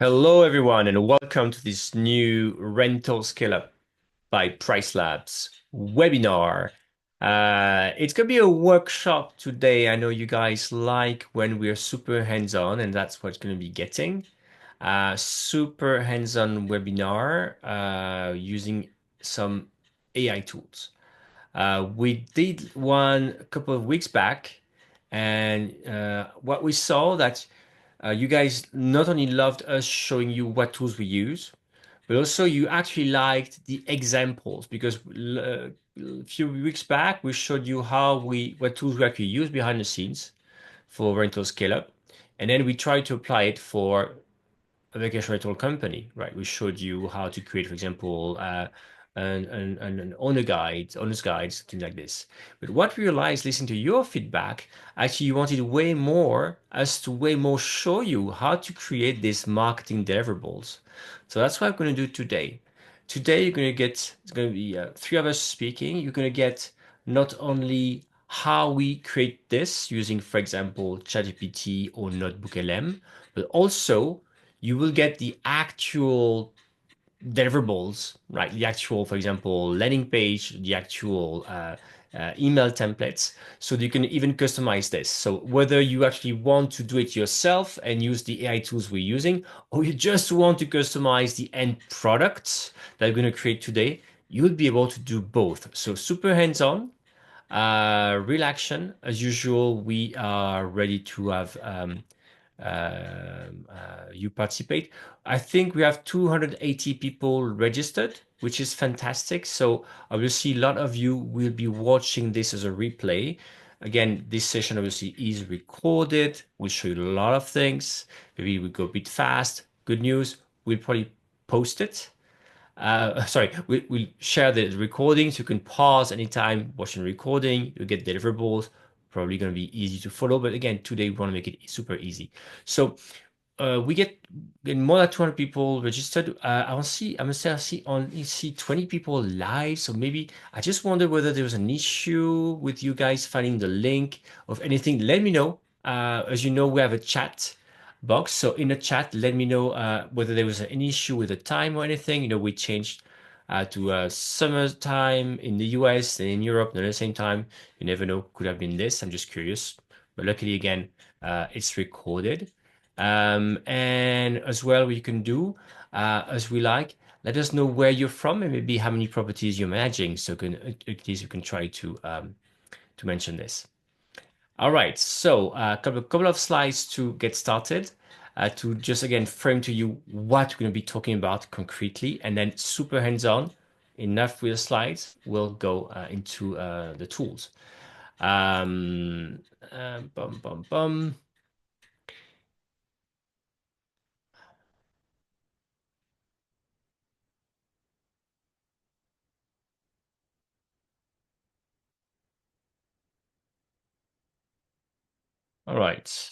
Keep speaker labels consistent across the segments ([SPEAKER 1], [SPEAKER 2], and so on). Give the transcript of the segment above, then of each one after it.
[SPEAKER 1] Hello, everyone, and welcome to this new Rental Scale Up by Price Labs webinar. It's going to be a workshop today. I know you guys like when we're super hands-on, and that's what it's going to be getting. Super hands-on webinar using some AI tools. We did one a couple of weeks back, and what we saw that you guys not only loved us showing you what tools we use, but also you actually liked the examples because a few weeks back we showed you what tools we actually use behind the scenes for rental scale up, and then we tried to apply it for a vacation rental company, right? We showed you how to create, for example, an owner's guide, something like this. But what we realized, listening to your feedback, actually you wanted way more us to way more show you how to create these marketing deliverables. So that's what I'm going to do today. Today you're going to get, it's going to be three of us speaking. You're going to get not only how we create this using, for example, ChatGPT or Notebook LM, but also you will get the actual deliverables, right? The actual, for example, landing page, the actual email templates, so that you can even customize this. So whether you actually want to do it yourself and use the AI tools we're using, or you just want to customize the end products that we're going to create today, you will be able to do both. So super hands-on, real action. As usual, we are ready to have you participate. I think we have 280 people registered, which is fantastic. So obviously, a lot of you will be watching this as a replay. Again, this session obviously is recorded. We'll show you a lot of things. Maybe we go a bit fast. Good news, we'll probably post it. Sorry, we'll share the recordings. You can pause anytime watching the recording. You get deliverables. Probably going to be easy to follow. But again, today we want to make it super easy. So we get more than 200 people registered. I want to see, I must say, you see 20 people live. So maybe I just wonder whether there was an issue with you guys finding the link of anything. Let me know. As you know, we have a chat box. So in the chat, let me know whether there was an issue with the time or anything. You know, we changed to summertime in the US and in Europe at the same time. You never know, could have been this. I'm just curious. But luckily, again, it's recorded. And as well, we can do as we like. Let us know where you're from and maybe how many properties you're managing, so at least you can try to mention this. All right, so a couple of slides to get started. To just again frame to you what we're going to be talking about concretely, and then super hands-on. Enough with the slides. We'll go into the tools. Bum, bum, bum. All right.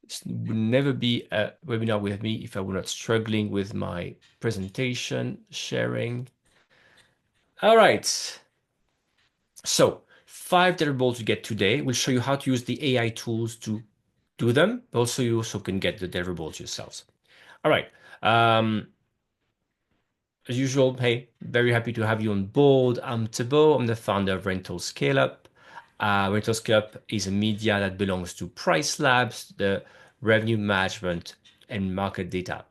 [SPEAKER 1] This would never be a webinar with me if I were not struggling with my presentation sharing. All right. So 5 deliverables you get today. We'll show you how to use the AI tools to do them, but also you also can get the deliverables yourselves. All right. As usual, hey, very happy to have you on board. I'm Thibaut. I'm the founder of Rental Scale Up. Rental Scale Up is a media that belongs to Price Labs, the revenue management and market data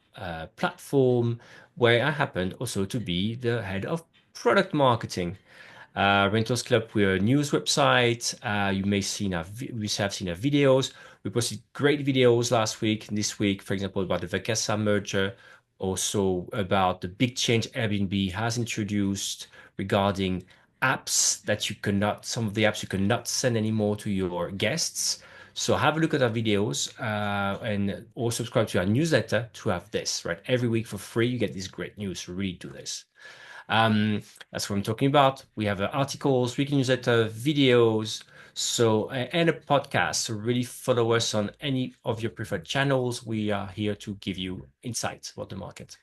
[SPEAKER 1] platform, where I happen also to be the head of product marketing. Rentals Club, we're a news website. You may seen our we have seen our videos. We posted great videos last week, this week, for example, about the Vacasa merger, also about the big change Airbnb has introduced regarding apps that you cannot, some of the apps you cannot send anymore to your guests. So have a look at our videos and or subscribe to our newsletter to have this, right? Every week for free, you get this great news. So really do this. Um, that's what I'm talking about. We have articles, weekly newsletter, videos, so and a podcast. So really follow us on any of your preferred channels. We are here to give you insights about the market.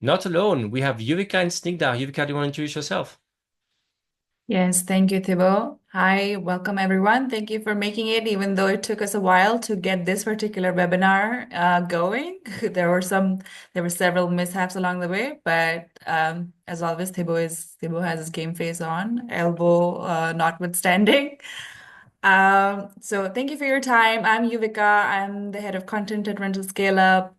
[SPEAKER 1] Not alone. We have Yuvika and Snigdha. Yuvika, do you want to introduce yourself?
[SPEAKER 2] Yes, thank you, Thibaut. Hi, welcome everyone. Thank you for making it, even though it took us a while to get this particular webinar going. There were several mishaps along the way, but as always, Thibaut has his game face on, elbow notwithstanding. So thank you for your time. I'm Yuvika. I'm the head of content at Rental Scale Up.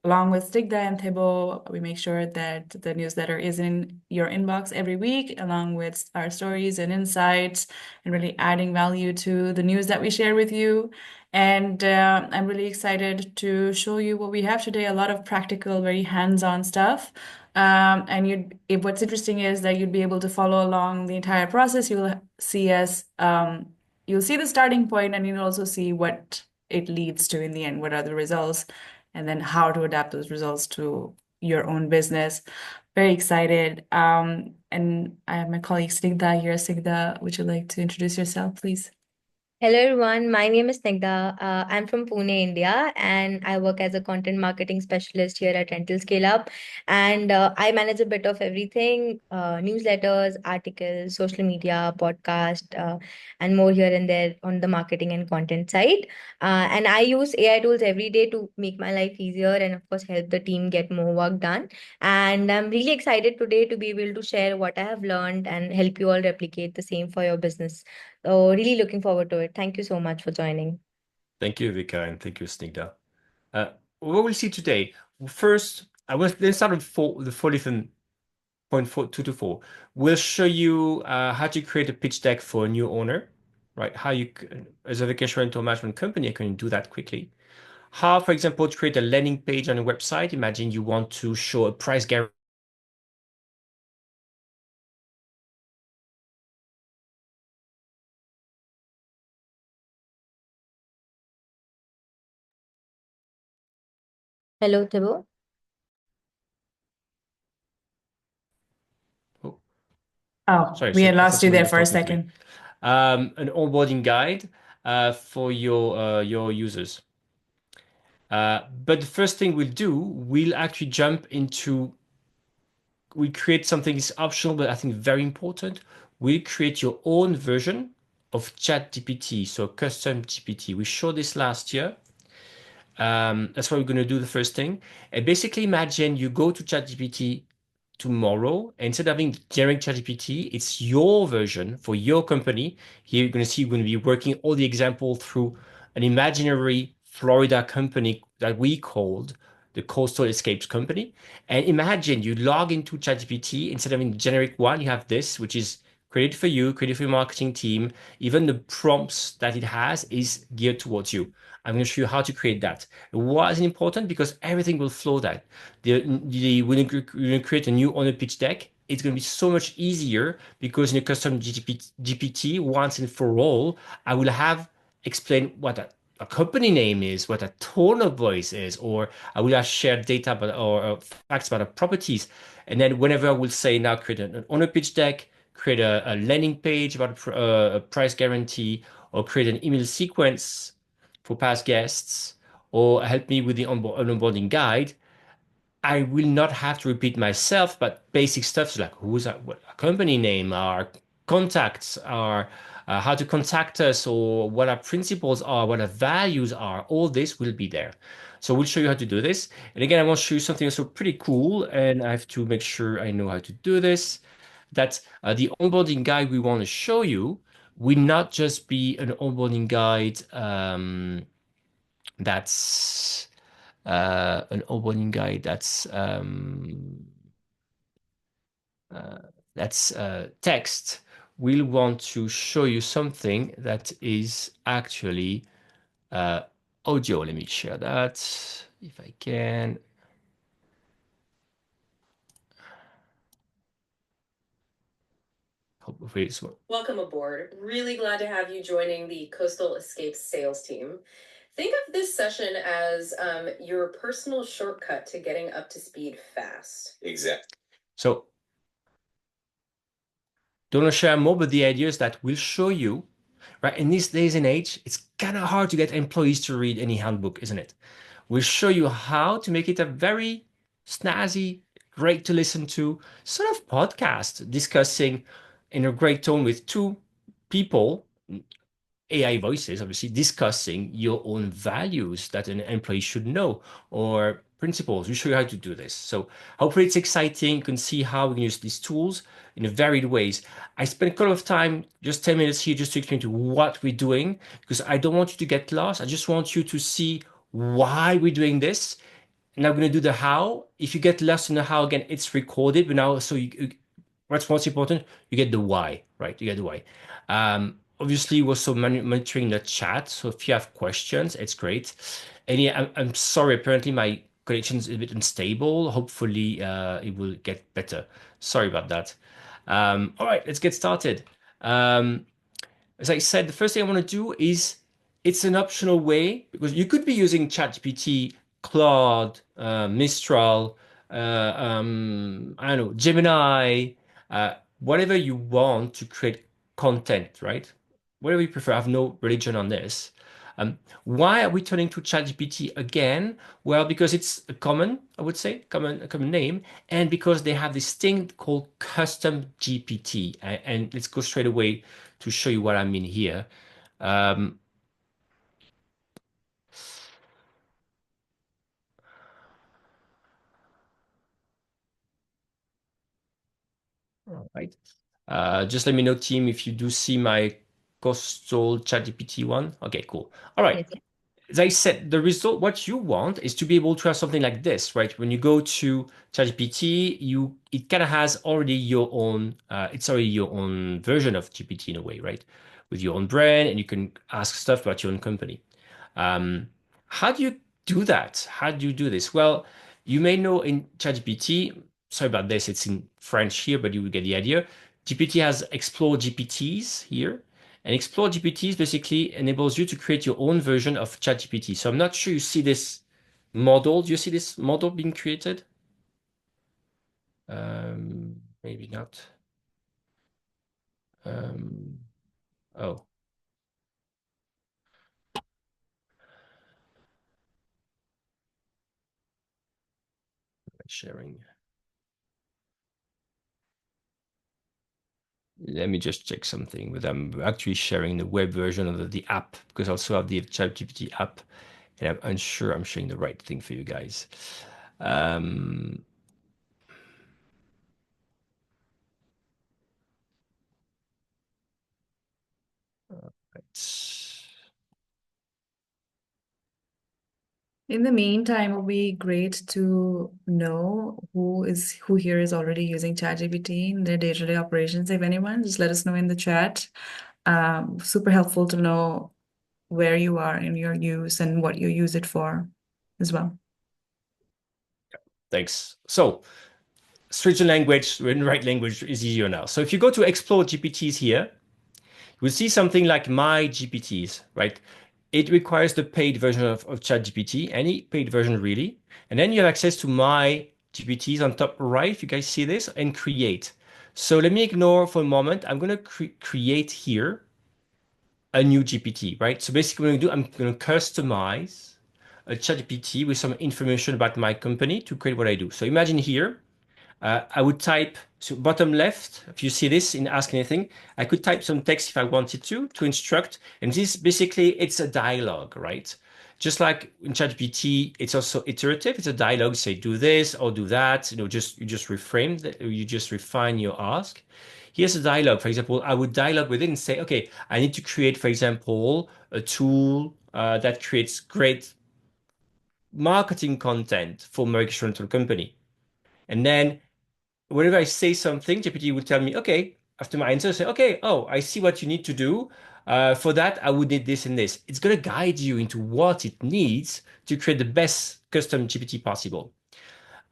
[SPEAKER 2] Along with Stigda and Thibaut, we make sure that the newsletter is in your inbox every week, along with our stories and insights, and really adding value to the news that we share with you. And I'm really excited to show you what we have today, a lot of practical, very hands-on stuff. What's interesting is that you'd be able to follow along the entire process. You'll see the starting point, and you'll also see what it leads to in the end. What are the results, and then how to adapt those results to your own business. Very excited. And I have my colleague Snigdha here. Snigdha, would you like to introduce yourself, please?
[SPEAKER 3] Hello everyone, my name is Snigdha. I'm from Pune, India, and I work as a content marketing specialist here at Rental Scale Up. And I manage a bit of everything newsletters, articles, social media, podcast, and more here and there on the marketing and content side. And I use AI tools every day to make my life easier and, of course, help the team get more work done. And I'm really excited today to be able to share what I have learned and help you all replicate the same for your business. So really looking forward to it. Thank you so much for joining.
[SPEAKER 1] Thank you, Vika, and thank you, Snigdha. Uh, what we'll see today. First, let's start with the four different point 2 to 4. We'll show you how to create a pitch deck for a new owner, right? As a vacation rental management company, can do that quickly. How, for example, to create a landing page on a website. Imagine you want to show a price guarantee.
[SPEAKER 3] Hello, Thibaut.
[SPEAKER 1] Oh,
[SPEAKER 2] Oh,
[SPEAKER 1] sorry,
[SPEAKER 2] we had
[SPEAKER 1] I
[SPEAKER 2] lost
[SPEAKER 1] thought
[SPEAKER 2] you
[SPEAKER 1] somebody
[SPEAKER 2] there
[SPEAKER 1] was
[SPEAKER 2] for a
[SPEAKER 1] talking to me.
[SPEAKER 2] second.
[SPEAKER 1] An onboarding guide for your users. But the first thing we'll do, we'll actually jump into we create something that's optional, but I think very important. We create your own version of ChatGPT, so custom GPT. We showed this last year. That's what we're going to do the first thing. And basically, imagine you go to ChatGPT tomorrow. Instead of having generic ChatGPT, it's your version for your company. Here you're going to see you're going to be working all the example through an imaginary Florida company that we called the Coastal Escapes Company. And imagine you log into ChatGPT, instead of having the generic one, you have this, which is created for you, created for your marketing team. Even the prompts that it has is geared towards you. I'm going to show you how to create that. Why is it important? Because everything will flow that. When you create a new owner pitch deck, it's going to be so much easier because in a custom GPT, once and for all, I will have explained what a company name is, what a tone of voice is, or I will have shared data or facts about the properties. And then whenever I will say now create an owner pitch deck, create a landing page about a price guarantee, or create an email sequence for past guests, or help me with the onboarding guide, I will not have to repeat myself, but basic stuff like who's what our company name, our contacts, our how to contact us, or what our principles are, what our values are. All this will be there. So we'll show you how to do this. And again, I want to show you something also pretty cool, and I have to make sure I know how to do this. That the onboarding guide we want to show you will not just be an onboarding guide that's an opening guide uh, that's text. We'll want to show you something that is actually uh, audio. Let me share that if I can. Hopefully it's
[SPEAKER 4] Welcome aboard. Really glad to have you joining the Coastal Escapes sales team. Think of this session as your personal shortcut to getting up to speed fast. Exactly.
[SPEAKER 1] so. Don't want to share more, but the idea is that we'll show you, right? In these days and age, it's kind of hard to get employees to read any handbook, isn't it? We'll show you how to make it a very snazzy, great to listen to. Sort of podcast discussing in a great tone with two people, AI voices, obviously, discussing your own values that an employee should know or principles. We show you how to do this. So hopefully it's exciting. You can see how we can use these tools in varied ways. I spent a couple of time, just 10 minutes here, just to explain to you what we're doing, because I don't want you to get lost. I just want you to see why we're doing this. Now we're going to do the how. If you get lost in the how, again, it's recorded, but now, so what's most important, you get the why, right? You get the why. Obviously, we're also monitoring the chat. So if you have questions, it's great. And yeah, I'm sorry, apparently my connection is a bit unstable. Hopefully, it will get better. Sorry about that. All right, let's get started. As I said, the first thing I want to do is it's an optional way because you could be using ChatGPT, Claude, Mistral, I don't know, Gemini, whatever you want to create content, right? Whatever you prefer. I have no religion on this. Why are we turning to ChatGPT again? Well, because it's a common, I would say, a common name, and because they have this thing called custom GPT. And let's go straight away to show you what I mean here. Um, all right. Just let me know, team, if you do see my Coastal ChatGPT one. Okay, cool. All right.
[SPEAKER 3] Yes.
[SPEAKER 1] As I said, the result, what you want is to be able to have something like this, right? When you go to ChatGPT, it kind of has already your own, it's already your own version of GPT in a way, right? With your own brand, and you can ask stuff about your own company. Um, how do you do that? How do you do this? Well, you may know in ChatGPT, sorry about this, it's in French here, but you will get the idea. GPT has Explore GPTs here. And Explore GPTs basically enables you to create your own version of ChatGPT. So I'm not sure you see this model. Do you see this model being created? Maybe not. Um, oh, sharing. Let me just check something. But I'm actually sharing the web version of the app because I also have the ChatGPT app, and I'm unsure I'm sharing the right thing for you guys. Um, right.
[SPEAKER 2] In the meantime, it would be great to know who here is already using ChatGPT in their day-to-day operations. If anyone, just let us know in the chat. Super helpful to know where you are in your use and what you use it for as well.
[SPEAKER 1] Thanks. So switch the language, when the right language is easier now. So if you go to Explore GPTs here, we'll see something like My GPTs, right? It requires the paid version of ChatGPT, any paid version really. And then you have access to My GPTs on top right, if you guys see this, and create. So let me ignore for a moment. I'm going to create here a new GPT, right? So basically what I'm going to do, I'm going to customize a ChatGPT with some information about my company to create what I do. So imagine here, I would type, so bottom left, if you see this in Ask Anything, I could type some text if I wanted to instruct. And this basically, it's a dialogue, right? Just like in ChatGPT, it's also iterative. It's a dialogue. Say, do this or do that. You just reframe that. You just refine your ask. Here's a dialogue. For example, I would dialogue with it and say, okay, I need to create, for example, a tool that creates great marketing content for my rental company. And then whenever I say something, GPT would tell me, okay, after my answer, say, okay, oh, I see what you need to do. For that, I would need this and this. It's going to guide you into what it needs to create the best custom GPT possible.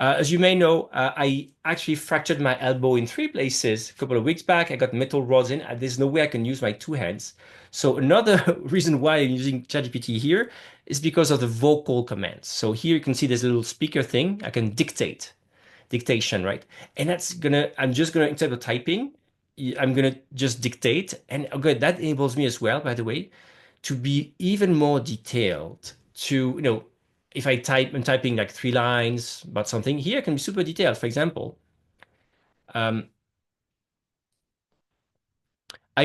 [SPEAKER 1] As you may know, I actually fractured my elbow in 3 places a couple of weeks back. I got metal rods in. There's no way I can use my 2 hands. So another reason why I'm using ChatGPT here is because of the vocal commands. So here you can see there's a little speaker thing. I can dictation, right? And I'm just gonna, instead of typing, I'm gonna just dictate. And okay, that enables me as well, by the way, to be even more detailed, to, if I'm typing like 3 lines about something, here I can be super detailed. For example, I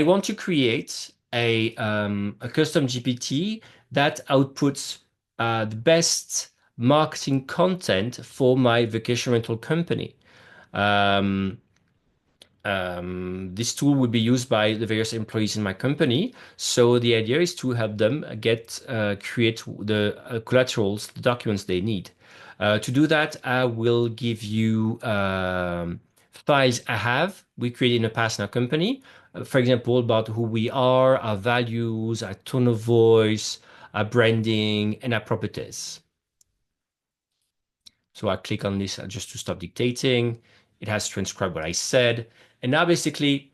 [SPEAKER 1] want to create a custom GPT that outputs the best marketing content for my vacation rental company. Um, this tool will be used by the various employees in my company. So the idea is to help them create the collaterals, the documents they need. To do that, I will give you files we created in the past in our company. For example, about who we are, our values, our tone of voice, our branding, and our properties. So I click on this just to stop dictating. It has transcribed what I said. And now basically,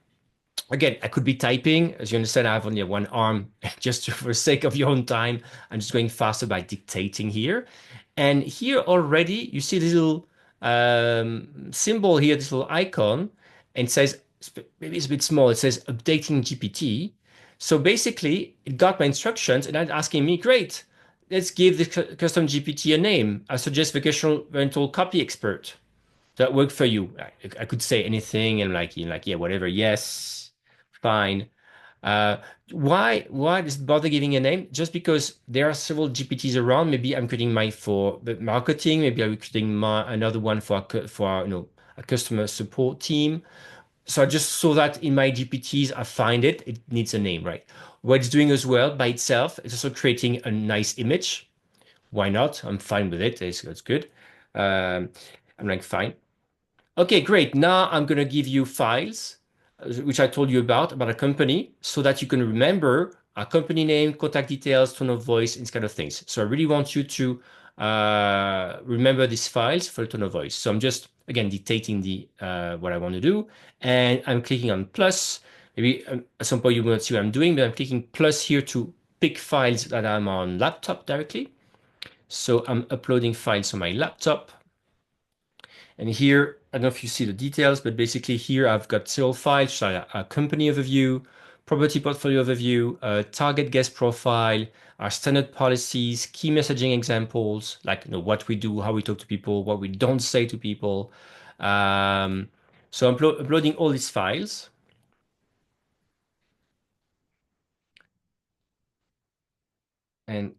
[SPEAKER 1] again, I could be typing. As you understand, I have only one arm. Just for the sake of your own time, I'm just going faster by dictating here. And here already, you see this little symbol here, this little icon, and it says, maybe it's a bit small, it says updating GPT. So basically, it got my instructions and it's asking me, great, let's give the custom GPT a name. I suggest vacation rental copy expert. That worked for you. I could say anything and like, yeah, whatever. Yes, fine. Uh, why does it bother giving a name? Just because there are several GPTs around. Maybe I'm creating mine for the marketing. Maybe I'm creating another one for a customer support team. So I just saw that in my GPTs, I find it. It needs a name, right? What it's doing as well by itself, it's also creating a nice image. Why not? I'm fine with it. It's good. I'm like fine. Okay, great. Now I'm going to give you files, which I told you about a company, so that you can remember a company name, contact details, tone of voice, and kind of things. So I really want you to remember these files for tone of voice. So I'm just, again, dictating what I want to do, and I'm clicking on plus. Maybe at some point you will not see what I'm doing, but I'm clicking plus here to pick files that I'm on laptop directly. So I'm uploading files on my laptop. And here, I don't know if you see the details, but basically here I've got several files, so a company overview, property portfolio overview, target guest profile, our standard policies, key messaging examples, like what we do, how we talk to people, what we don't say to people. So I'm uploading all these files. And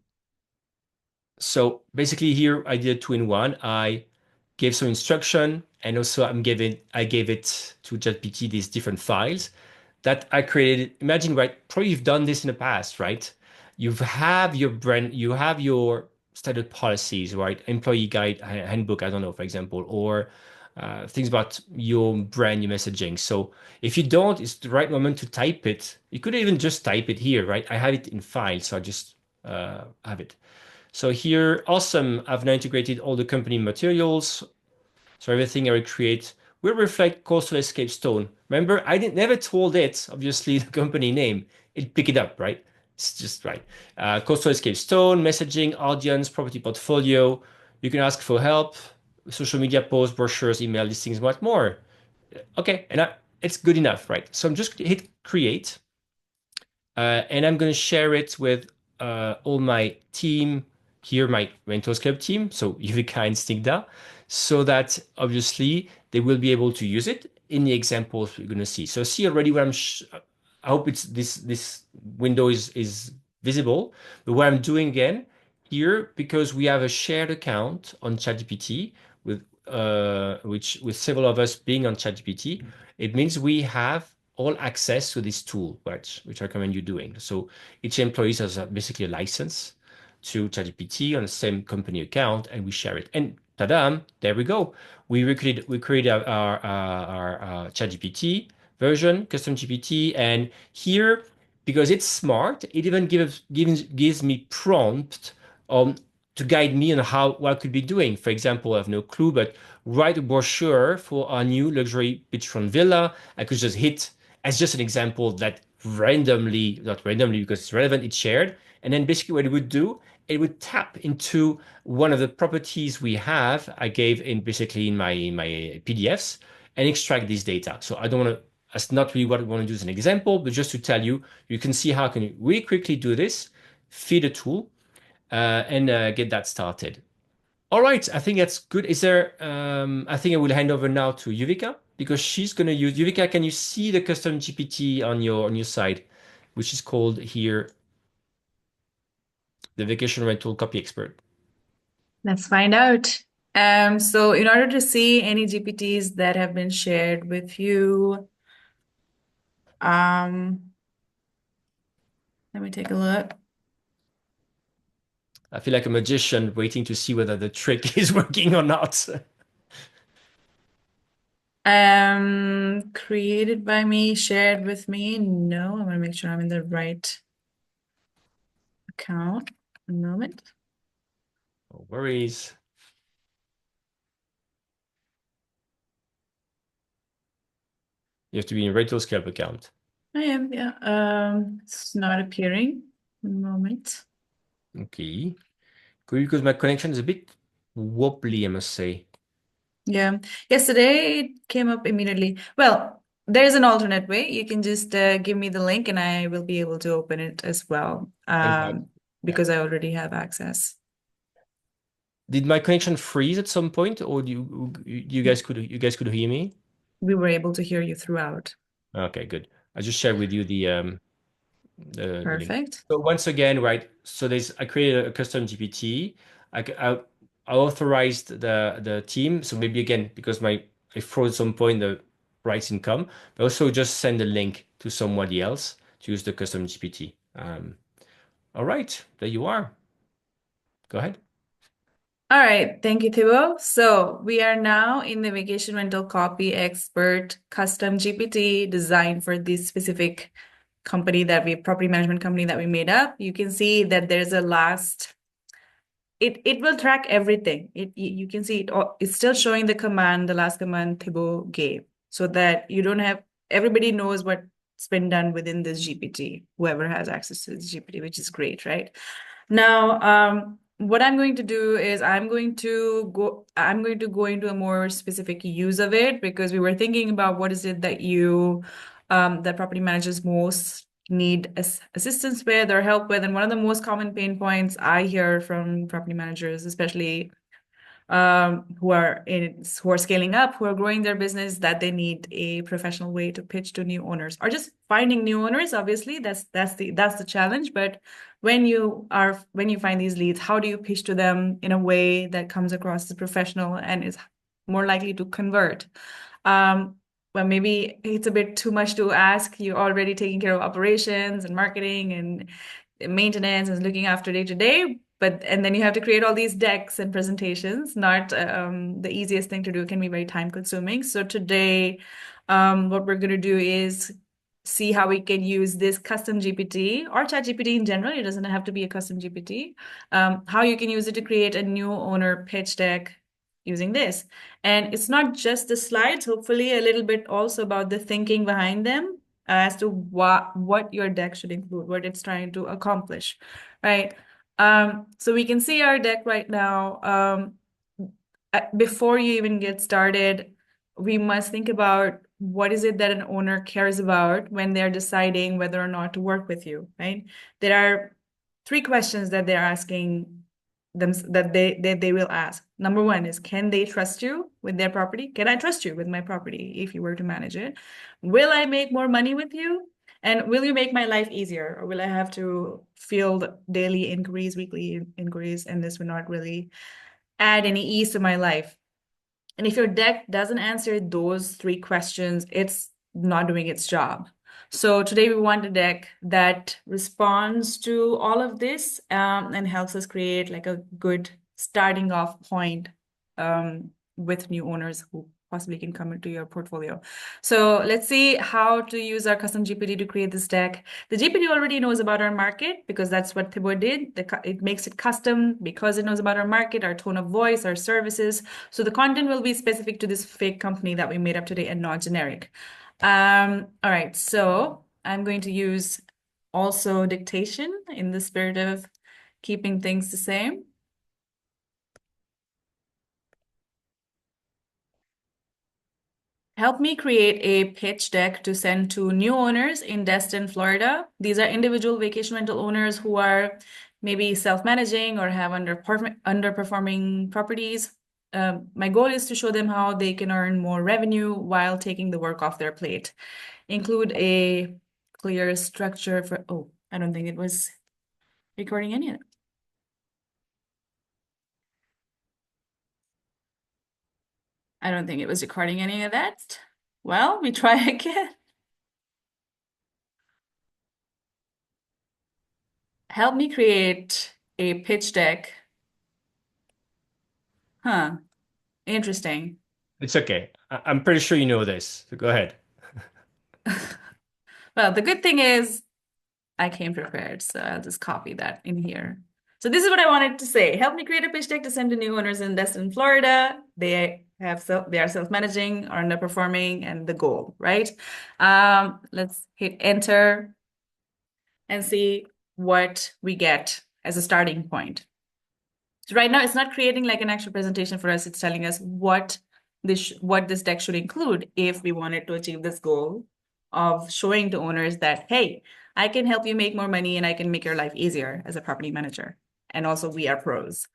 [SPEAKER 1] so basically here I did a two-in-one. I gave some instruction, and also I gave it to ChatGPT these different files that I created. Imagine, right? Probably you've done this in the past, right? You have your brand, you have your standard policies, right? Employee guide handbook, I don't know, for example, or things about your brand, your messaging. So if you don't, it's the right moment to type it. You could even just type it here, right? I have it in file, so I just have it. So here, awesome. I've now integrated all the company materials. So everything I will create will reflect Coastal Escape Stone. Remember, I didn't never told it, obviously, the company name. It pick it up, right? It's just right. Coastal Escape Stone, messaging, audience, property portfolio. You can ask for help, social media posts, brochures, email listings, much more. Okay, and it's good enough, right? So I'm just hit create. And I'm going to share it with all my team here, my Rentals Club team, so Yuvika and Snigda, so that obviously they will be able to use it in the examples we're going to see. So see already what I hope it's this window is visible. But what I'm doing again here, because we have a shared account on ChatGPT with with several of us being on ChatGPT, it means we have all access to this tool, which I recommend you doing. So each employee has basically a license to ChatGPT on the same company account, and we share it. And ta-da, there we go. We created our ChatGPT version, custom GPT, and here, because it's smart, it even gives me prompt on to guide me on what I could be doing. For example, I have no clue, but write a brochure for our new luxury beachfront villa. I could just hit as just an example that randomly, not randomly because it's relevant, it's shared. And then basically what it would do, it would tap into one of the properties we have. I gave in basically in my PDFs and extract this data. So I don't want to, that's not really what I want to do as an example, but just to tell you, you can see how I can really quickly do this, feed a tool, and get that started. All right, I think that's good. Is there, I think I will hand over now to Yuvika because she's going to use, Yuvika, can you see the custom GPT on your side, which is called here the Vacation Rental Copy Expert?
[SPEAKER 2] Let's find out. So in order to see any GPTs that have been shared with you, let me take a look.
[SPEAKER 1] I feel like a magician waiting to see whether the trick is working or not.
[SPEAKER 2] Created by me, shared with me. No, I want to make sure I'm in the right account. A moment.
[SPEAKER 1] No worries. You have to be in Rental Scalp account.
[SPEAKER 2] I am, yeah. It's not appearing. A moment.
[SPEAKER 1] Okay. Cool, because my connection is a bit wobbly, I must say.
[SPEAKER 2] Yeah. Yesterday it came up immediately. Well, there's an alternate way. You can just give me the link and I will be able to open it as well.
[SPEAKER 1] Thank God. Yeah.
[SPEAKER 2] Because I already have access.
[SPEAKER 1] Did my connection freeze at some point, or you guys could hear me?
[SPEAKER 2] We were able to hear you throughout.
[SPEAKER 1] Okay, good. I just shared with you the link.
[SPEAKER 2] Perfect.
[SPEAKER 1] So once again, right? So I created a custom GPT. I authorized the team. So maybe again because I froze at some point the rights income, but also just send a link to somebody else to use the custom GPT. All right, there you are. Go ahead.
[SPEAKER 2] All right, thank you, Thibaut. So we are now in the vacation rental copy expert custom GPT designed for this specific property management company that we made up. You can see that there's a last, it will track everything. You can see it's still showing the last command Thibaut gave, so that you don't have, everybody knows what's been done within this GPT, whoever has access to this GPT, which is great, right? Now, what I'm going to do is I'm going to go into a more specific use of it because we were thinking about what is it that that property managers most need assistance with or help with. And one of the most common pain points I hear from property managers, especially who are scaling up, who are growing their business, that they need a professional way to pitch to new owners or just finding new owners. Obviously, that's the challenge. But when you find these leads, how do you pitch to them in a way that comes across as professional and is more likely to convert? Well, maybe it's a bit too much to ask. You're already taking care of operations and marketing and maintenance and looking after day to day, and then you have to create all these decks and presentations. Not the easiest thing to do, can be very time consuming. So today, what we're going to do is see how we can use this custom GPT or chat GPT in general. It doesn't have to be a custom GPT. How you can use it to create a new owner pitch deck using this. And it's not just the slides, hopefully a little bit also about the thinking behind them as to what your deck should include, what it's trying to accomplish, right? So we can see our deck right now. Before you even get started, we must think about what is it that an owner cares about when they're deciding whether or not to work with you, right? There are three questions that they're asking them that they will ask. Number one is, can they trust you with their property? Can I trust you with my property if you were to manage it? Will I make more money with you? And will you make my life easier, or will I have to field daily inquiries, weekly inquiries, and this will not really add any ease to my life? And if your deck doesn't answer those three questions, it's not doing its job. So today we want a deck that responds to all of this and helps us create like a good starting off point with new owners who possibly can come into your portfolio. So let's see how to use our custom GPT to create this deck. The GPT already knows about our market because that's what Thibaut did. It makes it custom because it knows about our market, our tone of voice, our services. So the content will be specific to this fake company that we made up today and not generic. All right, so I'm going to use also dictation in the spirit of keeping things the same. Help me create a pitch deck to send to new owners in Destin, Florida. These are individual vacation rental owners who are maybe self-managing or have underperforming properties. My goal is to show them how they can earn more revenue while taking the work off their plate. Include a clear structure for, oh, I don't think it was recording any of it. I don't think it was recording any of that. Well, we try again. Help me create a pitch deck. Huh, interesting.
[SPEAKER 1] It's okay. I'm pretty sure you know this. So go ahead.
[SPEAKER 2] Well, the good thing is I came prepared, so I'll just copy that in here. So this is what I wanted to say. Help me create a pitch deck to send to new owners in Destin, Florida. They are self-managing or underperforming and the goal, right? Let's hit enter and see what we get as a starting point. So right now it's not creating like an actual presentation for us. It's telling us what this deck should include if we wanted to achieve this goal of showing to owners that, hey, I can help you make more money and I can make your life easier as a property manager. And also we are pros.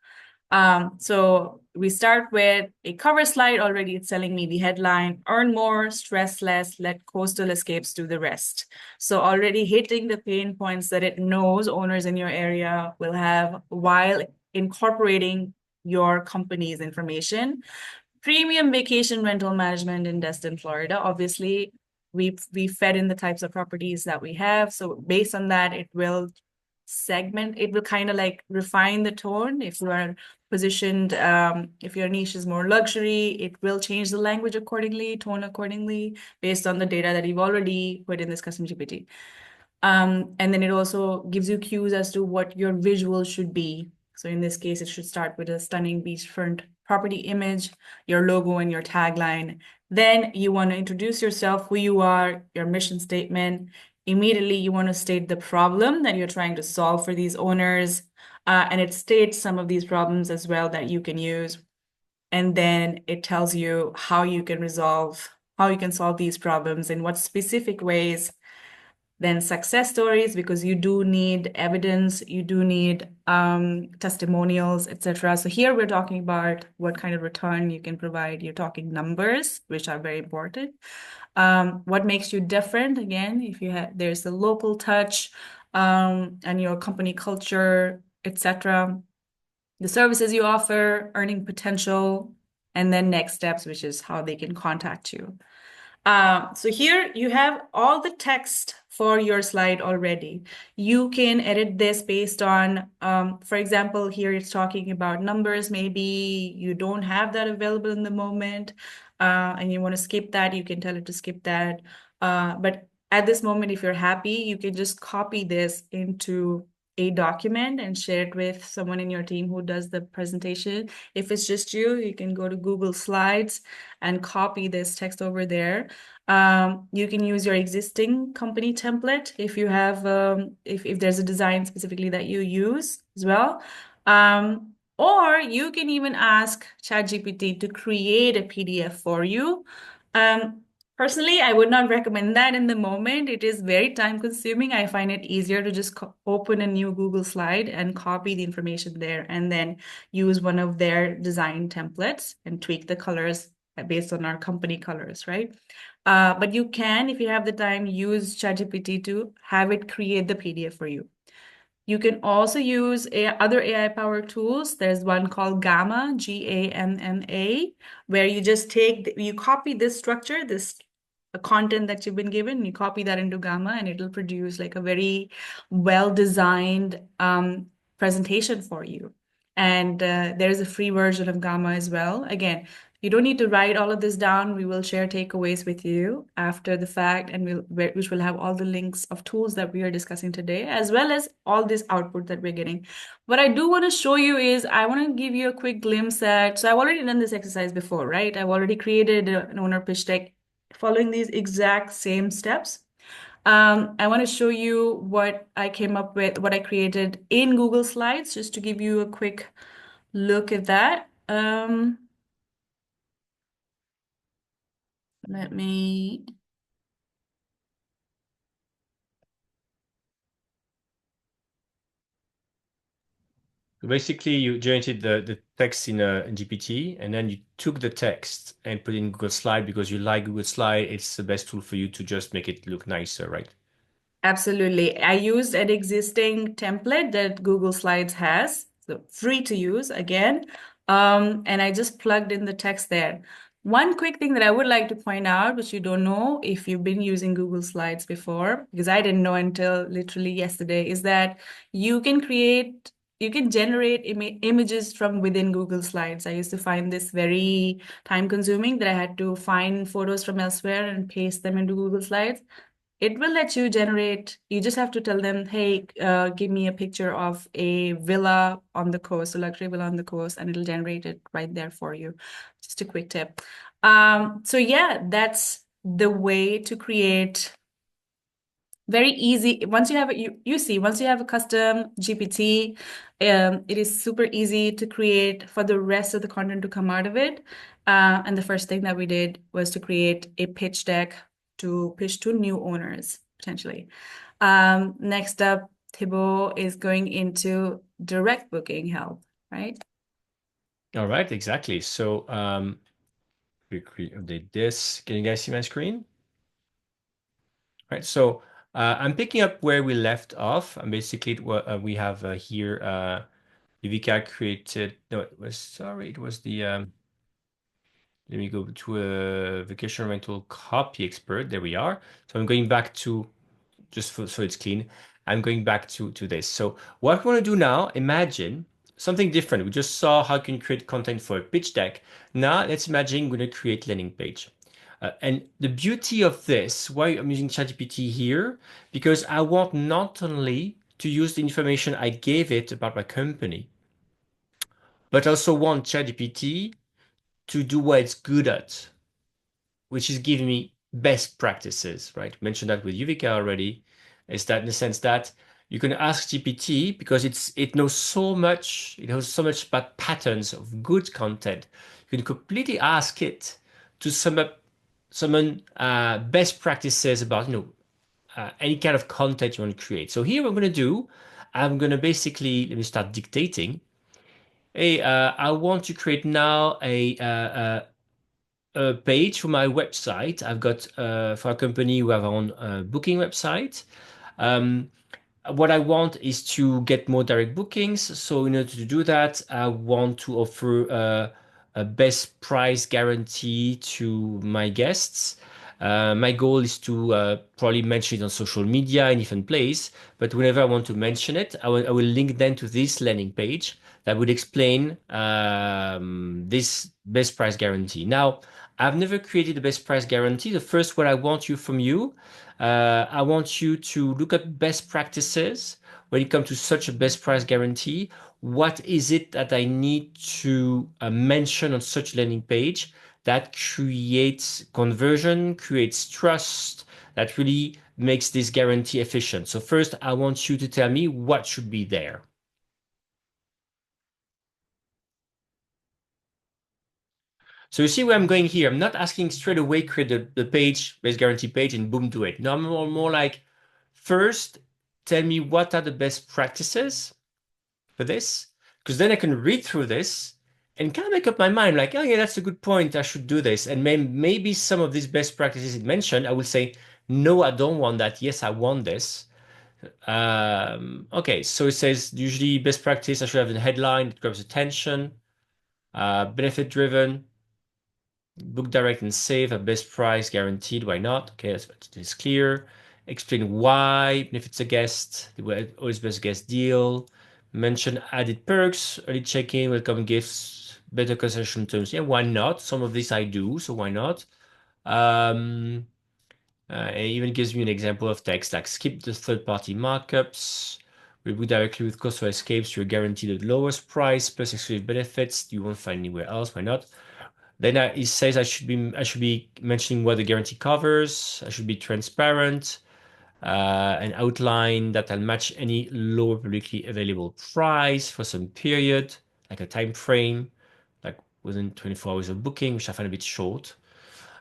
[SPEAKER 2] So we start with a cover slide. Already it's telling me the headline, earn more, stress less, let coastal escapes do the rest. So already hitting the pain points that it knows owners in your area will have while incorporating your company's information. Premium vacation rental management in Destin, Florida. Obviously, we fed in the types of properties that we have. So based on that, it will segment, it will kind of like refine the tone. If you are positioned, if your niche is more luxury, it will change the language accordingly, tone accordingly, based on the data that you've already put in this custom GPT. And then it also gives you cues as to what your visual should be. So in this case, it should start with a stunning beachfront property image, your logo and your tagline. Then you want to introduce yourself, who you are, your mission statement. Immediately, you want to state the problem that you're trying to solve for these owners. And it states some of these problems as well that you can use. And then it tells you how you can solve these problems in what specific ways. Then success stories, because you do need evidence, you do need testimonials, etc. So here we're talking about what kind of return you can provide. You're talking numbers, which are very important. What makes you different? Again, if you have, there's the local touch, and your company culture, etc. The services you offer, earning potential, and then next steps, which is how they can contact you. So here you have all the text for your slide already. You can edit this based on, for example, here it's talking about numbers. Maybe you don't have that available in the moment, and you want to skip that, you can tell it to skip that. But at this moment, if you're happy, you can just copy this into a document and share it with someone in your team who does the presentation. If it's just you, you can go to Google Slides and copy this text over there. You can use your existing company template if you have, if there's a design specifically that you use as well. Or you can even ask ChatGPT to create a PDF for you. Personally, I would not recommend that in the moment. It is very time consuming. I find it easier to just open a new Google slide and copy the information there and then use one of their design templates and tweak the colors based on our company colors, right? But you can, if you have the time, use ChatGPT to have it create the PDF for you. You can also use other AI-powered tools. There's one called Gamma, Gamma, where you just you copy this structure, this content that you've been given, you copy that into Gamma, and it'll produce like a very well-designed presentation for you. And there's a free version of Gamma as well. Again, you don't need to write all of this down. We will share takeaways with you after the fact, and which will have all the links of tools that we are discussing today, as well as all this output that we're getting. What I do want to show you is I want to give you a quick glimpse at, so I've already done this exercise before, right? I've already created an owner pitch deck following these exact same steps. I want to show you what I came up with, what I created in Google Slides, just to give you a quick look at that. Let me,
[SPEAKER 1] Basically, you generated the text in GPT, and then you took the text and put it in Google Slide because you like Google Slide. It's the best tool for you to just make it look nicer, right?
[SPEAKER 2] Absolutely. I used an existing template that Google Slides has, so free to use again. And I just plugged in the text there. One quick thing that I would like to point out, which you don't know if you've been using Google Slides before, because I didn't know until literally yesterday, is that you can generate images from within Google Slides. I used to find this very time consuming that I had to find photos from elsewhere and paste them into Google Slides. It will let you generate, you just have to tell them, hey, give me a picture of a villa on the coast, a luxury villa on the coast, and it'll generate it right there for you. Just a quick tip. So yeah, that's the way to create very easy. Once you have a, you see, once you have a custom GPT, it is super easy to create for the rest of the content to come out of it. And the first thing that we did was to create a pitch deck to pitch to new owners, potentially. Next up, Thibaut is going into direct booking help, right?
[SPEAKER 1] All right, exactly. So we update this. Can you guys see my screen? Right. So I'm picking up where we left off. And basically, we have here Yuvika created. No, it was sorry. It was the. Let me go to a vacation rental copy expert. There we are. So I'm going back to so it's clean. I'm going back to this. So what we want to do now, imagine something different. We just saw how you can create content for a pitch deck. Now let's imagine we're going to create landing page. And the beauty of this, why I'm using ChatGPT here, because I want not only to use the information I gave it about my company, but also want ChatGPT to do what it's good at, which is giving me best practices, right? Mentioned that with Yuvika already, is that in the sense that you can ask GPT because it knows so much, it knows so much about patterns of good content. You can completely ask it to summon best practices about any kind of content you want to create. So here what I'm going to do, I'm going to basically let me start dictating. Hey, I want to create now a page for my website. I've got for a company we have our own booking website. Um, what I want is to get more direct bookings. So in order to do that, I want to offer a best price guarantee to my guests. My goal is to probably mention it on social media in different place, but whenever I want to mention it, I will link then to this landing page that would explain this best price guarantee. Now, I've never created a best price guarantee. The first what I want you from you, I want you to look at best practices when it comes to such a best price guarantee. What is it that I need to mention on such landing page that creates conversion, creates trust, that really makes this guarantee efficient? So first, I want you to tell me what should be there. So you see where I'm going here. I'm not asking straight away create the page, best guarantee page, and boom, do it. No, I'm more like, first, tell me what are the best practices for this, because then I can read through this and kind of make up my mind, like, oh yeah, that's a good point. I should do this. And maybe some of these best practices it mentioned, I will say, no, I don't want that. Yes, I want this. Okay, so it says usually best practice. I should have the headline that grabs attention. Benefit driven. Book direct and save at best price guaranteed. Why not? Okay, that's clear. Explain why, even if it's a guest, always best guest deal. Mention added perks, early check-in, welcome gifts, better concession terms. Yeah, why not? Some of this I do, so why not? It even gives me an example of text like skip the third-party markups. We book directly with Coastal Escapes. You're guaranteed the lowest price plus exclusive benefits you won't find anywhere else. Why not? Then it says I should be mentioning what the guarantee covers. I should be transparent and outline that I'll match any lower publicly available price for some period, like a time frame, like within 24 hours of booking, which I find a bit short.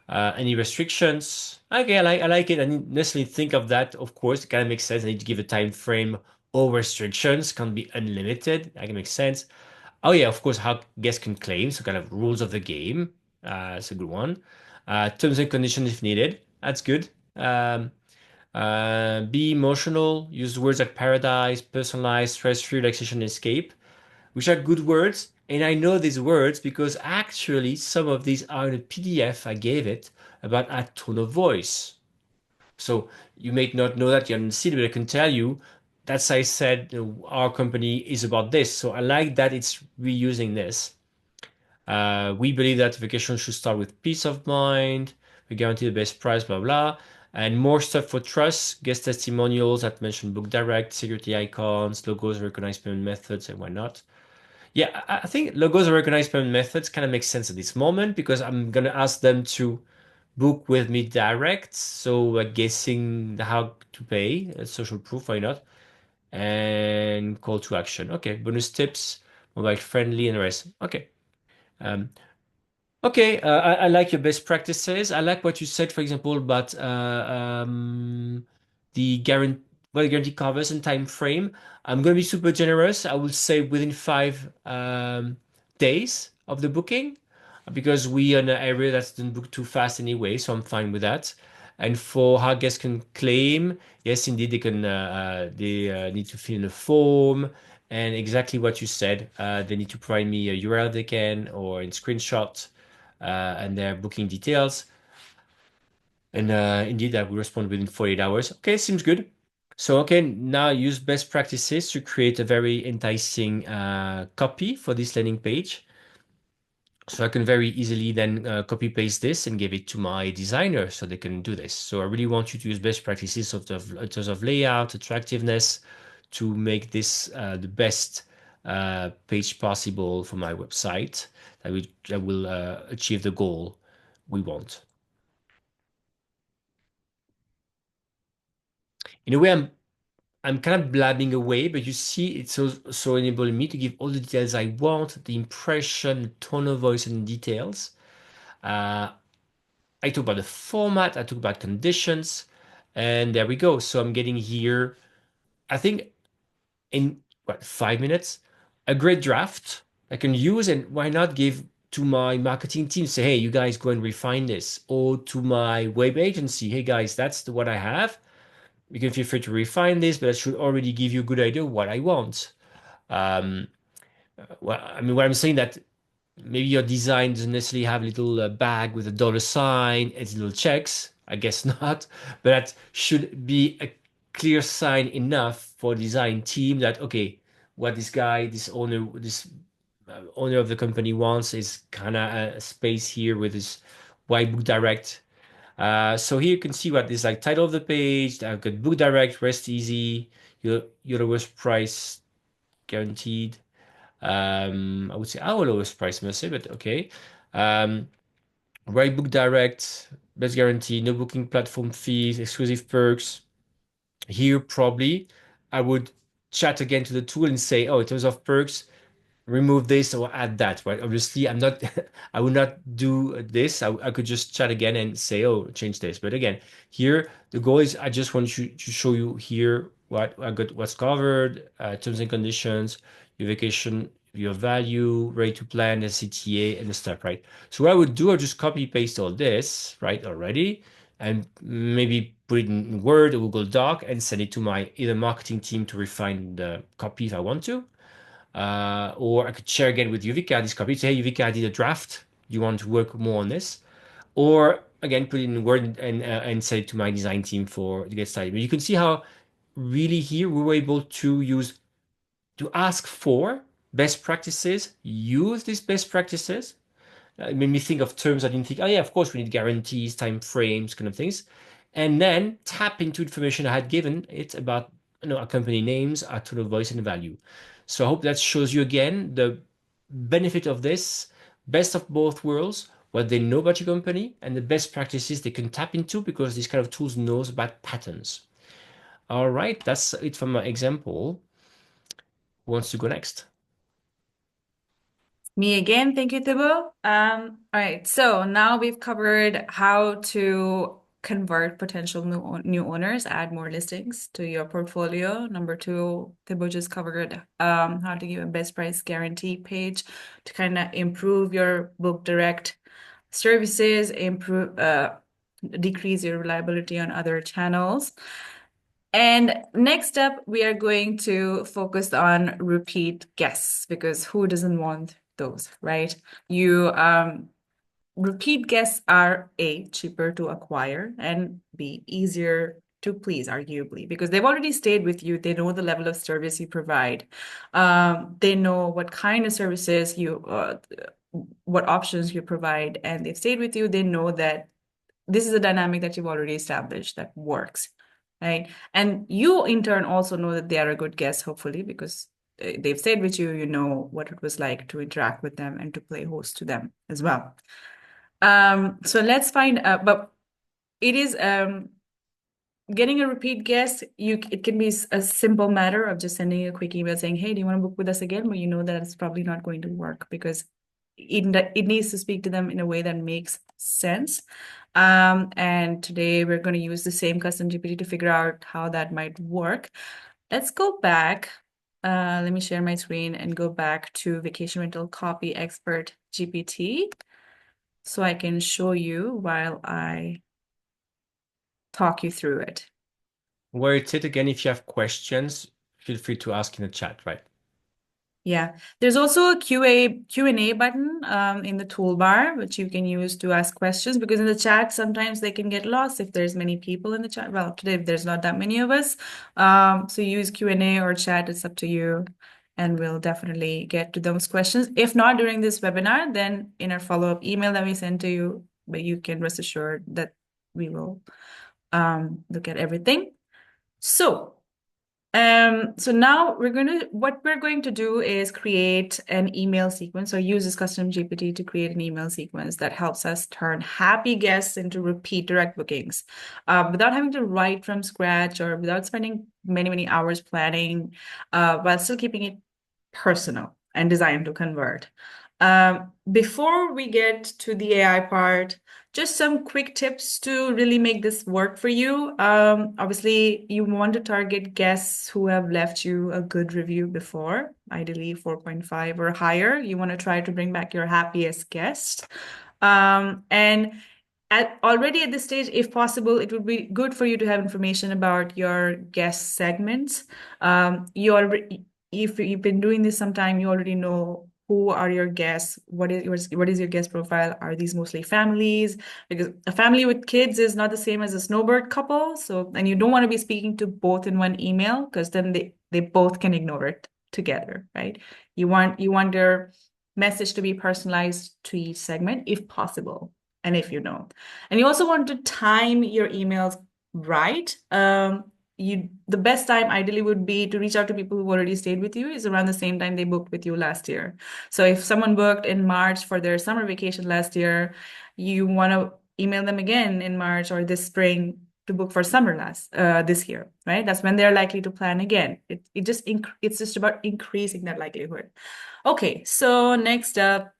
[SPEAKER 1] Any restrictions? Okay, I like it. I didn't necessarily think of that. Of course, it kind of makes sense. I need to give a time frame All restrictions can be unlimited. That can make sense. Oh yeah, of course, how guests can claim, so kind of rules of the game. That's a good one. Terms and conditions if needed. That's good. Be emotional. Use words like paradise, personalized, stress-free, relaxation, escape, which are good words. And I know these words because actually some of these are in a PDF I gave it about a tone of voice. So you may not know that, you haven't seen it, but I can tell you that's I said our company is about this. So I like that it's reusing this. We believe that vacation should start with peace of mind. We guarantee the best price, blah blah. And more stuff for trust, guest testimonials that mention book direct, security icons, logos, recognized payment methods, and whatnot. Yeah, I think logos and recognized payment methods kind of make sense at this moment because I'm gonna ask them to book with me direct. So guessing how to pay, social proof, why not? And call to action. Okay, bonus tips, mobile friendly, and the rest. Okay. Um, Okay, I like your best practices. I like what you said, for example, about the guarantee, well, guarantee covers and time frame. I'm going to be super generous. I would say within 5 days of the booking, because we are in an area that doesn't book too fast anyway, so I'm fine with that. And for how guests can claim, yes, indeed, they need to fill in a form and exactly what you said. They need to provide me a URL they can or in screenshot and their booking details. And indeed, I will respond within 48 hours. Okay, seems good. So, okay, now use best practices to create a very enticing copy for this landing page. So I can very easily then copy paste this and give it to my designer so they can do this. So I really want you to use best practices in terms of layout, attractiveness to make this the best page possible for my website that will achieve the goal we want. In a way, I'm kind of blabbing away, but you see, it's so enabling me to give all the details I want, the impression, the tone of voice, and details. Uh, I talk about the format, I talk about conditions, and there we go. So I'm getting here, I think in what, 5 minutes, a great draft I can use, and why not give to my marketing team, say, hey, you guys go and refine this, or to my web agency, hey guys, that's what I have. You can feel free to refine this, but I should already give you a good idea of what I want. Um, well, I mean, what I'm saying that maybe your design doesn't necessarily have a little bag with a dollar sign and little checks. I guess not, but that should be a clear sign enough for design team that okay, what this guy, this owner of the company wants is kind of a space here with this white book direct. So here you can see what is like title of the page. I've got book direct, rest easy, your lowest price guaranteed. I would say our lowest price, must say, but okay. Um, Right book direct, best guarantee, no booking platform fees, exclusive perks. Here, probably, I would chat again to the tool and say, oh, in terms of perks, remove this or add that, right? Obviously, I'm not, I would not do this. I could just chat again and say, oh, change this. But again, here, the goal is I just want to show you here what I got, what's covered, terms and conditions, your vacation, your value, rate to plan, the CTA, and the stuff, right? So what I would do, I just copy paste all this, right, already, and maybe put it in Word or Google Doc and send it to my either marketing team to refine the copy if I want to, or I could share again with Yuvika this copy. Say, hey, Yuvika, I did a draft. Do you want to work more on this? Or again, put it in Word and send it to my design team for to get started. But you can see how really here we were able to use to ask for best practices, use these best practices. It made me think of terms I didn't think, oh yeah, of course we need guarantees, time frames, kind of things. And then tap into information I had given it about our company names, our tone of voice and value. So I hope that shows you again the benefit of this, best of both worlds, what they know about your company and the best practices they can tap into because these kind of tools knows about patterns. All right, that's it from my example. Who wants to go next?
[SPEAKER 2] Me again. Thank you, Thibaut. All right. So now we've covered how to convert potential new owners, add more listings to your portfolio. Number two, Thibaut just covered how to give a best price guarantee page to kind of improve your book direct services, decrease your reliability on other channels. And next up, we are going to focus on repeat guests because who doesn't want those, right? Repeat guests are A, cheaper to acquire, and B, easier to please, arguably, because they've already stayed with you. They know the level of service you provide. They know what kind of services what options you provide, and they've stayed with you. They know that this is a dynamic that you've already established that works, right? And you, in turn, also know that they are a good guest, hopefully, because they've stayed with you. You know what it was like to interact with them and to play host to them as well. So let's find but it is getting a repeat guest, it can be a simple matter of just sending a quick email saying, hey, do you want to book with us again? But you know that it's probably not going to work because it needs to speak to them in a way that makes sense. And today we're going to use the same custom GPT to figure out how that might work. Let's go back. Let me share my screen and go back to Vacation Rental Copy Expert GPT so I can show you while I talk you through it.
[SPEAKER 1] Where it's it again, if you have questions, feel free to ask in the chat, right?
[SPEAKER 2] Yeah, there's also a Q&A button in the toolbar, which you can use to ask questions because in the chat, sometimes they can get lost if there's many people in the chat. Well, today there's not that many of us. So use Q&A or chat, it's up to you. And we'll definitely get to those questions. If not during this webinar, then in our follow-up email that we send to you, but you can rest assured that we will look at everything. So now what we're going to do is create an email sequence or use this custom GPT to create an email sequence that helps us turn happy guests into repeat direct bookings without having to write from scratch or without spending many hours planning while still keeping it personal and designed to convert. Before we get to the AI part, just some quick tips to really make this work for you. Obviously, you want to target guests who have left you a good review before, ideally 4.5 or higher. You want to try to bring back your happiest guest. And already at this stage, if possible, it would be good for you to have information about your guest segments. If you've been doing this sometime, you already know who are your guests, what is your guest profile? Are these mostly families? Because a family with kids is not the same as a snowbird couple. And you don't want to be speaking to both in one email because then they both can ignore it together, right? You want their message to be personalized to each segment if possible. And if you know. And you also want to time your emails right. The best time ideally would be to reach out to people who've already stayed with you is around the same time they booked with you last year. So if someone booked in March for their summer vacation last year, you want to email them again in March or this spring to book for summer this year, right? That's when they're likely to plan again. It's just about increasing that likelihood. Okay, so next up,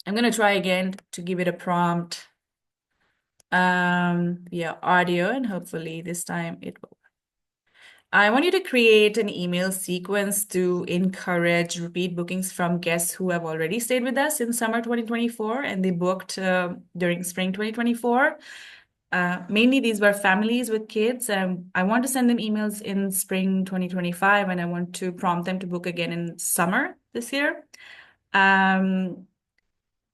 [SPEAKER 2] I'm going to try again to give it a prompt via audio, and hopefully this time it will. I want you to create an email sequence to encourage repeat bookings from guests who have already stayed with us in summer 2024 and they booked during spring 2024. Mainly these were families with kids. I want to send them emails in spring 2025 and I want to prompt them to book again in summer this year.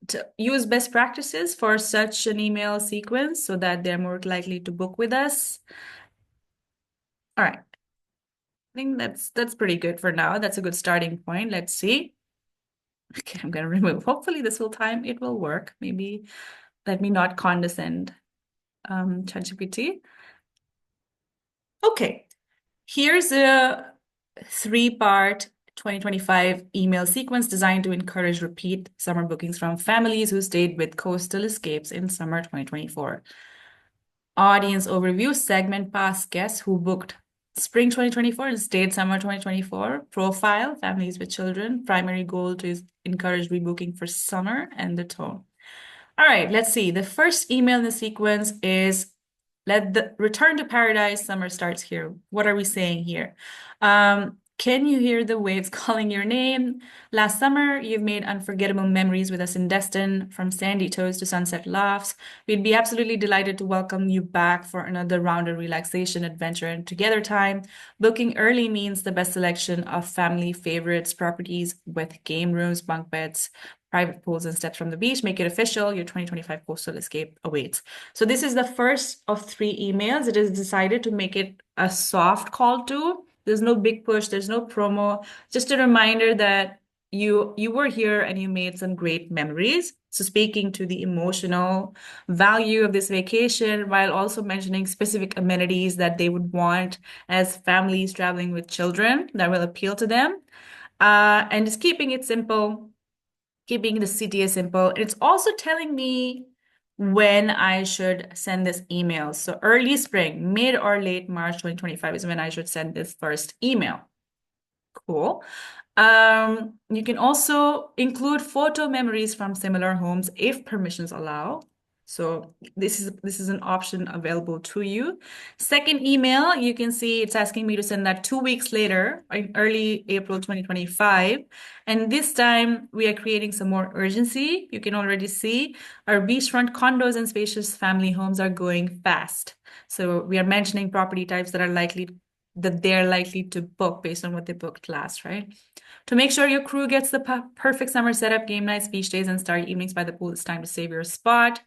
[SPEAKER 2] To use best practices for such an email sequence so that they're more likely to book with us. All right. I think that's pretty good for now. That's a good starting point. Let's see. Okay, I'm going to remove. Hopefully this will time. It will work. Maybe let me not condescend ChatGPT. Okay, here's a 3-part 2025 email sequence designed to encourage repeat summer bookings from families who stayed with Coastal Escapes in summer 2024. Audience overview, segment past guests who booked spring 2024 and stayed summer 2024. Profile, families with children. Primary goal to encourage rebooking for summer and the tone. All right, let's see. The first email in the sequence is Let the return to paradise, summer starts here. What are we saying here? Can you hear the waves calling your name? Last summer, you've made unforgettable memories with us in Destin, from sandy toes to sunset laughs. We'd be absolutely delighted to welcome you back for another round of relaxation, adventure, and together time. Booking early means the best selection of family favorites properties with game rooms, bunk beds, private pools, and steps from the beach. Make it official. Your 2025 coastal escape awaits. So this is the first of 3 emails. It is decided to make it a soft call to. There's no big push. There's no promo. Just a reminder that you were here and you made some great memories. So speaking to the emotional value of this vacation while also mentioning specific amenities that they would want as families traveling with children that will appeal to them. And just keeping it simple, keeping the CTA simple. It's also telling me when I should send this email. So early spring, mid or late March 2025 is when I should send this first email. Cool. You can also include photo memories from similar homes if permissions allow. So this is an option available to you. Second email, you can see it's asking me to send that 2 weeks later, in early April 2025. And this time we are creating some more urgency. You can already see our beachfront condos and spacious family homes are going fast. So we are mentioning property types that they're likely to book based on what they booked last, right? To make sure your crew gets the perfect summer setup, game nights, beach days, and starry evenings by the pool, it's time to save your spot.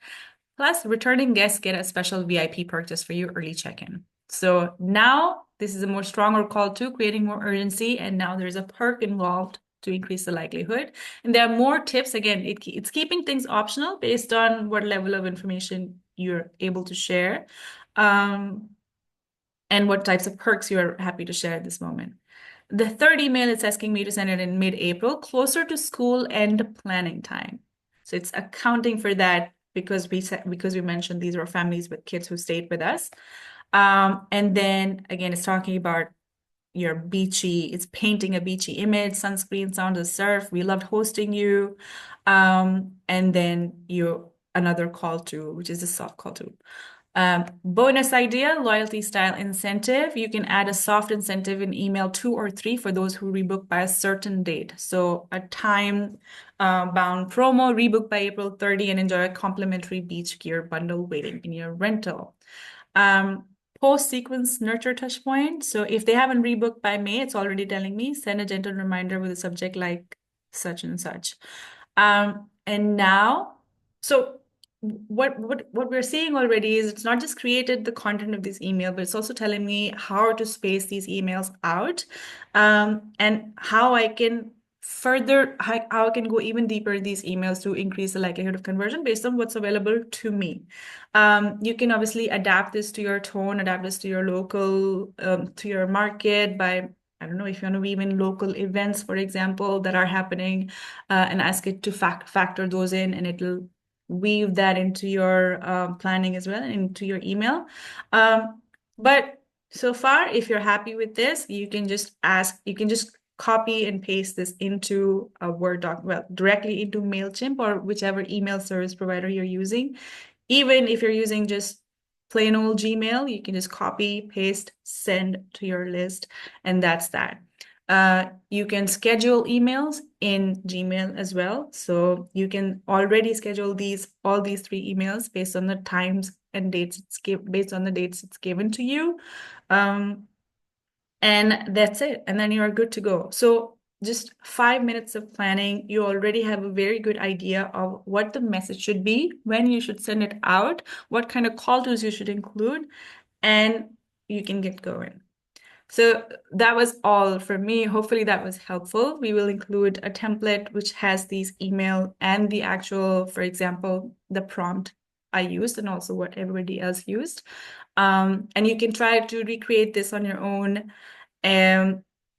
[SPEAKER 2] Plus, returning guests get a special VIP perk just for you, early check-in. So now this is a more stronger call to creating more urgency, and now there's a perk involved to increase the likelihood. And there are more tips. Again, it's keeping things optional based on what level of information you're able to share, and what types of perks you're happy to share at this moment. The third email is asking me to send it in mid-April, closer to school and planning time. So it's accounting for that because we mentioned these are families with kids who stayed with us. And then again, it's talking about it's painting a beachy image, sunscreen, sound of surf. We loved hosting you. And then another call to, which is a soft call to. Bonus idea, loyalty style incentive. You can add a soft incentive in email 2 or 3 for those who rebook by a certain date. So a time bound promo, rebook by April 30 and enjoy a complimentary beach gear bundle waiting in your rental. Post-sequence nurture touch point. So if they haven't rebooked by May, it's already telling me, send a gentle reminder with a subject like such and such. And now, so what we're seeing already is it's not just created the content of this email, but it's also telling me how to space these emails out, and how I can how I can go even deeper in these emails to increase the likelihood of conversion based on what's available to me. You can obviously adapt this to your tone, adapt this to your local, to your market by, I don't know, if you want to weave in local events, for example, that are happening, and ask it to factor those in, and it'll weave that into your planning as well, into your email. But so far, if you're happy with this, you can just copy and paste this into a Word doc, well, directly into MailChimp or whichever email service provider you're using. Even if you're using just plain old Gmail, you can just copy, paste, send to your list, and that's that. You can schedule emails in Gmail as well. So you can already schedule all these 3 emails based on the times and dates based on the dates it's given to you. And that's it. And then you are good to go. So just 5 minutes of planning, you already have a very good idea of what the message should be, when you should send it out, what kind of call tools you should include, and you can get going. So that was all from me. Hopefully that was helpful. We will include a template which has these email and the actual, for example, the prompt I used and also what everybody else used. And you can try to recreate this on your own,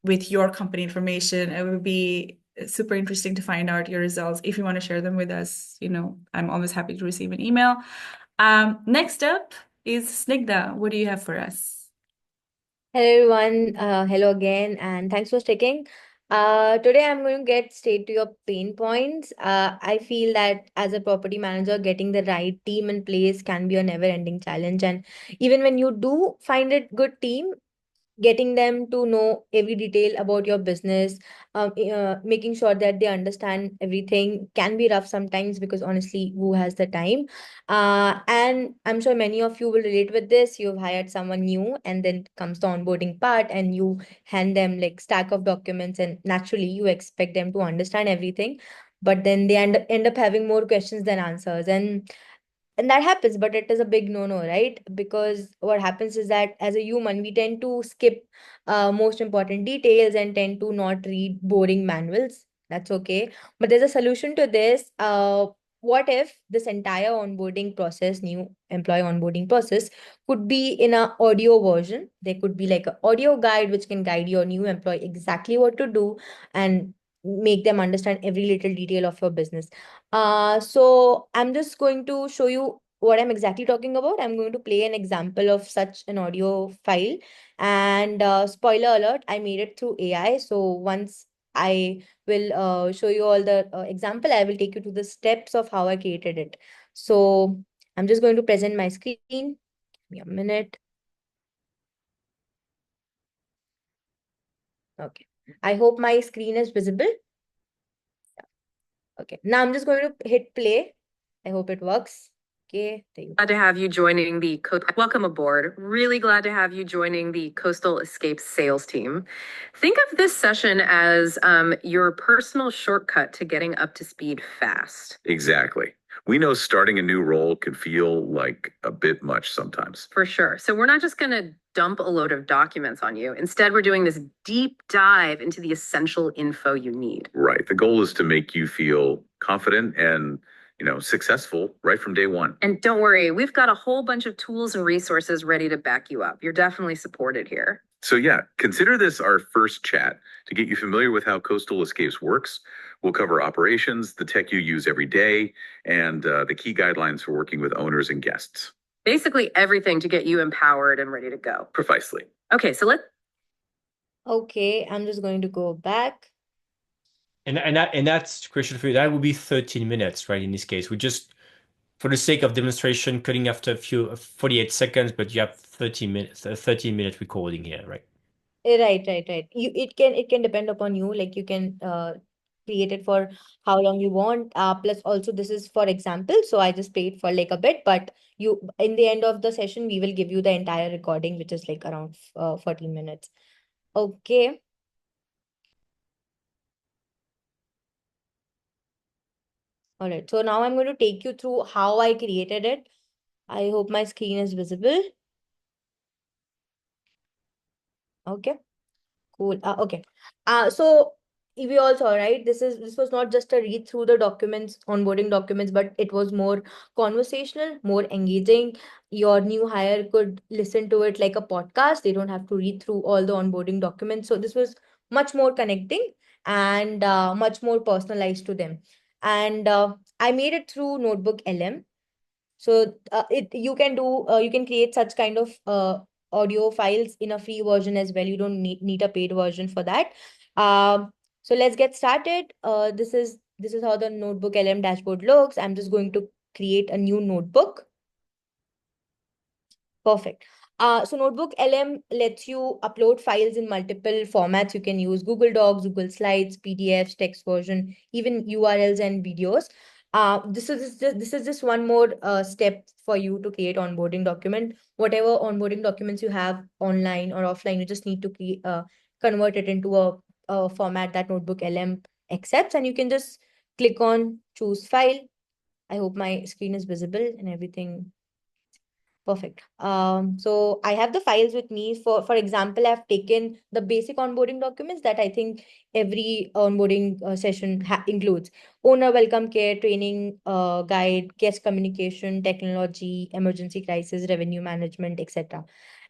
[SPEAKER 2] with your company information. It would be super interesting to find out your results. If you want to share them with us, I'm always happy to receive an email. Next up is Snigdha. What do you have for us?
[SPEAKER 3] Hello everyone, hello again, and thanks for sticking. Today I'm going to get straight to your pain points. I feel that as a property manager, getting the right team in place can be a never-ending challenge. And even when you do find a good team, getting them to know every detail about your business, making sure that they understand everything can be rough sometimes because honestly, who has the time? And I'm sure many of you will relate with this. You've hired someone new, and then comes the onboarding part, and you hand them like stack of documents, and naturally you expect them to understand everything, but then they end up having more questions than answers. And that happens, but it is a big no-no, right? Because what happens is that as a human, we tend to skip most important details and tend to not read boring manuals. That's okay. But there's a solution to this. What if this entire onboarding process, new employee onboarding process, could be in a audio version? There could be like an audio guide which can guide your new employee exactly what to do and make them understand every little detail of your business. So I'm just going to show you what I'm exactly talking about. I'm going to play an example of such an audio file. And spoiler alert, I made it through AI. So once I will show you all the example, I will take you to the steps of how I created it. So I'm just going to present my screen. Give me a minute. Okay. I hope my screen is visible. Okay. Now I'm just going to hit play. I hope it works. Okay. There you go.
[SPEAKER 4] Glad to have you joining the welcome aboard. Really glad to have you joining the Coastal Escapes sales team. Think of this session as your personal shortcut to getting up to speed fast.
[SPEAKER 5] Exactly. We know starting a new role can feel like a bit much sometimes.
[SPEAKER 4] For sure. So we're not just going to dump a load of documents on you. Instead, we're doing this deep dive into the essential info you need.
[SPEAKER 5] Right. The goal is to make you feel confident and, successful right from day one.
[SPEAKER 4] And don't worry, we've got a whole bunch of tools and resources ready to back you up. You're definitely supported here.
[SPEAKER 5] So yeah, consider this our first chat to get you familiar with how Coastal Escapes works. We'll cover operations, the tech you use every day, and the key guidelines for working with owners and guests.
[SPEAKER 4] Basically everything to get you empowered and ready to go.
[SPEAKER 5] Precisely.
[SPEAKER 4] Okay, so
[SPEAKER 3] Okay, I'm just going to go back.
[SPEAKER 1] And that's crucial for you. That would be 13 minutes, right? In this case, we just, for the sake of demonstration, cutting after a few 48 seconds, but you have 30 minutes, a 13-minute recording here, right?
[SPEAKER 3] Right. It can depend upon you. Like you can create it for how long you want. Plus also this is for example. So I just paid for like a bit, but you in the end of the session we will give you the entire recording, which is like around 14 minutes. Okay. All right. So now I'm going to take you through how I created it. I hope my screen is visible. Okay. Cool. Okay. So we all saw, right? This was not just a read through the documents, onboarding documents, but it was more conversational, more engaging. Your new hire could listen to it like a podcast. They don't have to read through all the onboarding documents. So this was much more connecting and much more personalized to them. And I made it through Notebook LM. So it you can create such kind of audio files in a free version as well. You don't need a paid version for that. So let's get started. This is how the Notebook LM dashboard looks. I'm just going to create a new notebook. Perfect. So Notebook LM lets you upload files in multiple formats. You can use Google Docs, Google Slides, PDFs, text version, even URLs and videos. This is just one more step for you to create onboarding document. Whatever onboarding documents you have online or offline, you just need to convert it into a format that Notebook LM accepts, and you can just click on choose file. I hope my screen is visible and everything. Perfect. So I have the files with me. For example, I've taken the basic onboarding documents that I think every onboarding session includes: owner welcome care, training guide, guest communication, technology, emergency crisis, revenue management, etc.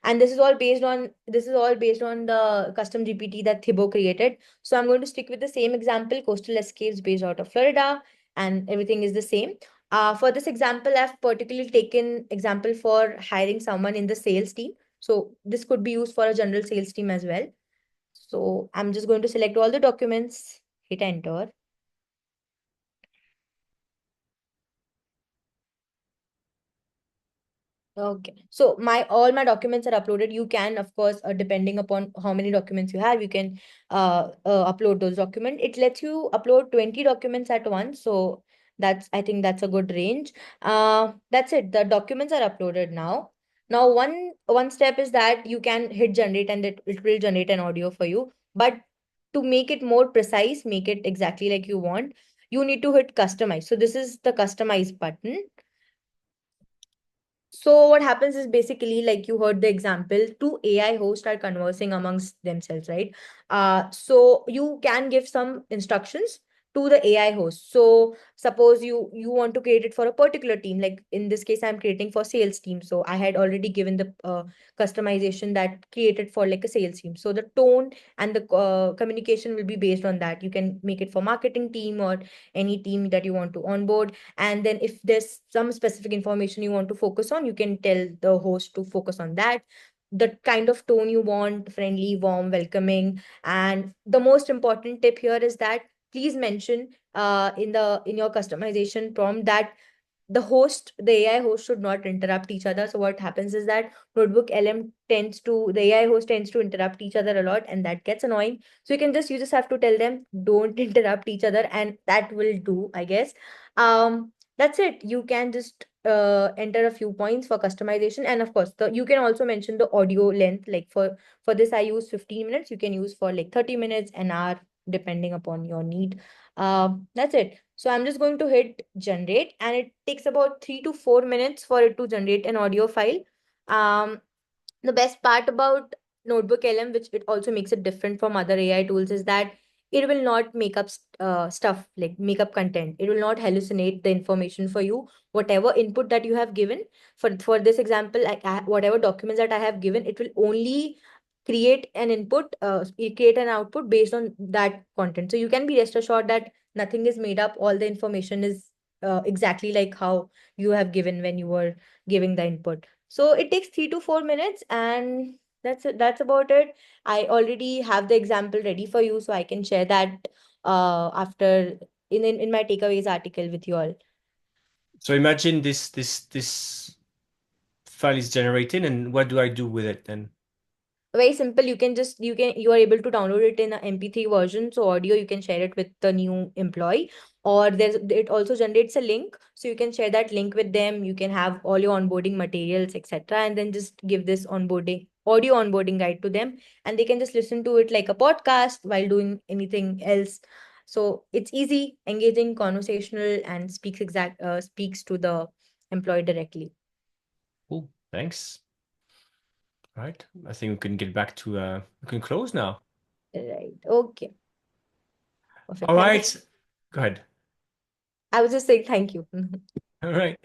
[SPEAKER 3] And this is all based on the custom GPT that Thibault created. So I'm going to stick with the same example, Coastal Escapes based out of Florida, and everything is the same. For this example, I've particularly taken example for hiring someone in the sales team. So this could be used for a general sales team as well. So I'm just going to select all the documents, hit enter. Okay, so my all my documents are uploaded. You can, of course, depending upon how many documents you have, you can upload those documents. It lets you upload 20 documents at once. So I think that's a good range. That's it. The documents are uploaded now. Now, one step is that you can hit generate and it will generate an audio for you. But to make it more precise, make it exactly like you want, you need to hit customize. So this is the customize button. So what happens is basically like you heard the example, two AI hosts are conversing amongst themselves, right? So you can give some instructions to the AI host. So suppose you want to create it for a particular team, like in this case, I'm creating for sales team. So I had already given the customization that created for like a sales team. So the tone and the communication will be based on that. You can make it for marketing team or any team that you want to onboard, and then if there's some specific information you want to focus on, you can tell the host to focus on that. The kind of tone you want, friendly, warm, welcoming. And the most important tip here is that please mention in your customization prompt that the AI host should not interrupt each other. So what happens is that the AI host tends to interrupt each other a lot, and that gets annoying. So you just have to tell them, don't interrupt each other, and that will do, I guess. That's it. You can just enter a few points for customization. And of course, you can also mention the audio length. Like for this, I use 15 minutes. You can use for like 30 minutes, an hour, depending upon your need. That's it. So I'm just going to hit generate, and it takes about 3 to 4 minutes for it to generate an audio file. Um, the best part about Notebook LM, which it also makes it different from other AI tools, is that it will not make up stuff, like make up content. It will not hallucinate the information for you. Whatever input that you have given for this example, like whatever documents that I have given, it will only create an output based on that content. So you can be rest assured that nothing is made up. All the information is exactly like how you have given when you were giving the input. So it takes 3 to 4 minutes, and that's it. That's about it. I already have the example ready for you, so I can share that after in my takeaways article with you all.
[SPEAKER 1] So imagine this file is generated, and what do I do with it then?
[SPEAKER 3] Very simple. You are able to download it in a MP3 version. So audio, you can share it with the new employee, or it also generates a link. So you can share that link with them. You can have all your onboarding materials, etc. And then just give this audio onboarding guide to them, and they can just listen to it like a podcast while doing anything else. So it's easy, engaging, conversational, and speaks to the employee directly.
[SPEAKER 1] Cool. Thanks. Right. I think we can get back to we can close now.
[SPEAKER 3] Right. Okay. Perfect.
[SPEAKER 1] All
[SPEAKER 3] Thank you.
[SPEAKER 1] right. Go ahead.
[SPEAKER 3] I was just saying thank you.
[SPEAKER 1] All right.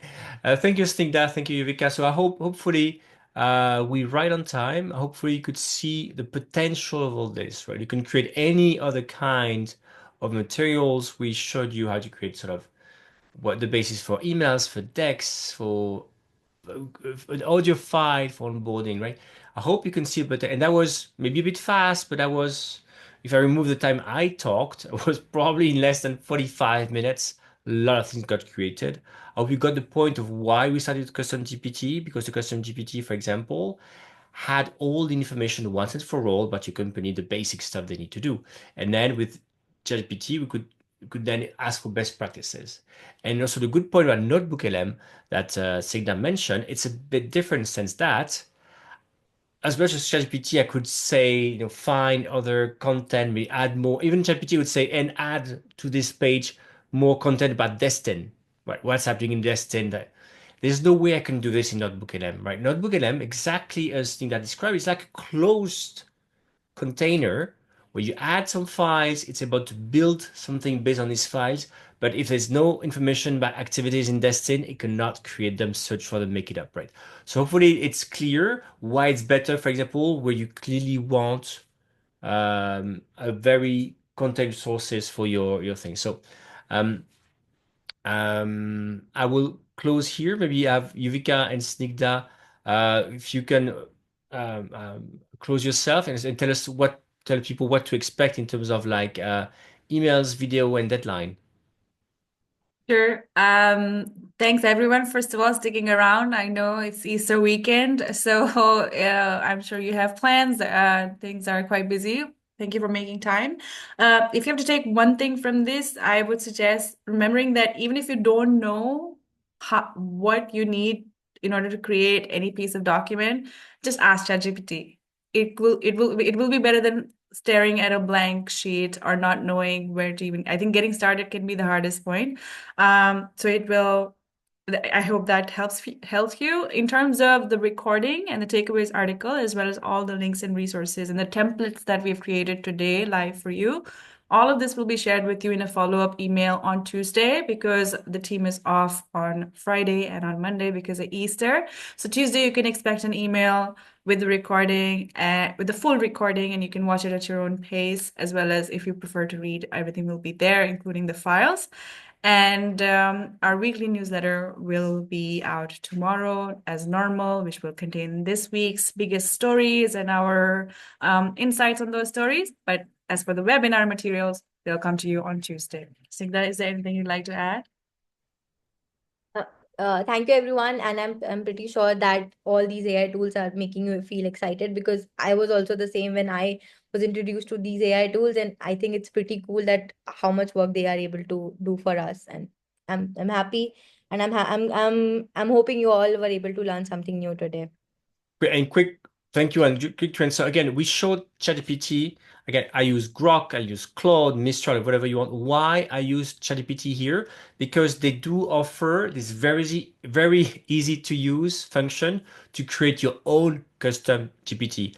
[SPEAKER 1] Thank you, Snigdha. Thank you, Yuvika. So I hopefully we right on time. Hopefully you could see the potential of all this, right? You can create any other kind of materials. We showed you how to create sort of what the basis for emails, for decks, for an audio file for onboarding, right? I hope you can see it better. And that was maybe a bit fast, but that was, if I remove the time I talked, it was probably in less than 45 minutes. A lot of things got created. I hope you got the point of why we started with custom GPT, because the custom GPT, for example, had all the information once and for all about your company, the basic stuff they need to do. And then with ChatGPT, we could then ask for best practices. And also the good point about Notebook LM that Signa mentioned, it's a bit different since that as much as ChatGPT, I could say, find other content, maybe add more. Even ChatGPT would say, and add to this page more content about Destin, right? What's happening in Destin? There's no way I can do this in Notebook LM, right? Notebook LM, exactly as Signa described, is like a closed container where you add some files. It's about to build something based on these files. But if there's no information about activities in Destin, it cannot create them, search for them, make it up, right? So hopefully it's clear why it's better, for example, where you clearly want a very content sources for your thing. So um, I will close here. Maybe you have Yuvika and Snigdha. If you can close yourself and tell us what tell people what to expect in terms of like emails, video, and deadline?
[SPEAKER 2] Sure. Thanks everyone, first of all, sticking around. I know it's Easter weekend, so I'm sure you have plans. Things are quite busy. Thank you for making time. If you have to take one thing from this, I would suggest remembering that even if you don't know what you need in order to create any piece of document, just ask ChatGPT. It will be better than staring at a blank sheet or not knowing where to even. I think getting started can be the hardest point. So it will, I hope that helps you in terms of the recording and the takeaways article, as well as all the links and resources and the templates that we've created today live for you. All of this will be shared with you in a follow-up email on Tuesday because the team is off on Friday and on Monday because of Easter. So Tuesday you can expect an email with the recording, with the full recording, and you can watch it at your own pace, as well as if you prefer to read, everything will be there, including the files. And our weekly newsletter will be out tomorrow as normal, which will contain this week's biggest stories and our insights on those stories. But as for the webinar materials, they'll come to you on Tuesday. Sigda, is there anything you'd like to add?
[SPEAKER 3] Thank you everyone, and I'm pretty sure that all these AI tools are making you feel excited because I was also the same when I was introduced to these AI tools, and I think it's pretty cool that how much work they are able to do for us, and I'm happy, and I'm hoping you all were able to learn something new today.
[SPEAKER 1] And quick, thank you. And quick to answer again, we showed ChatGPT. Again, I use Grok, I use Claude, Mistral, whatever you want. Why I use ChatGPT here? Because they do offer this very easy to use function to create your own custom GPT.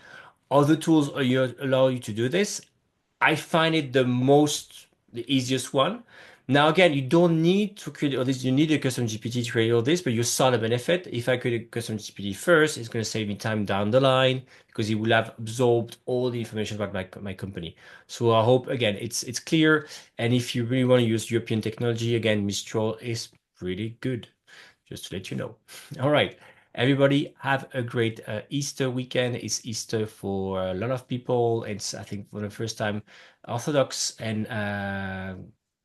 [SPEAKER 1] Other tools allow you to do this. I find it the easiest one. Now, again, you don't need to create all this. You need a custom GPT to create all this, but you saw the benefit. If I create a custom GPT first, it's going to save me time down the line because it will have absorbed all the information about my company. So I hope, again, it's clear. And if you really want to use European technology, again, Mistral is pretty good, just to let you know. All right. Everybody have a great Easter weekend. It's Easter for a lot of people. It's, I think, for the first time, Orthodox and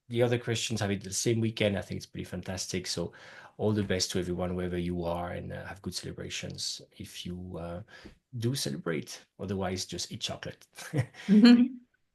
[SPEAKER 1] the other Christians have it the same weekend. I think it's pretty fantastic. So all the best to everyone, wherever you are, and have good celebrations if you do celebrate. Otherwise, just eat chocolate.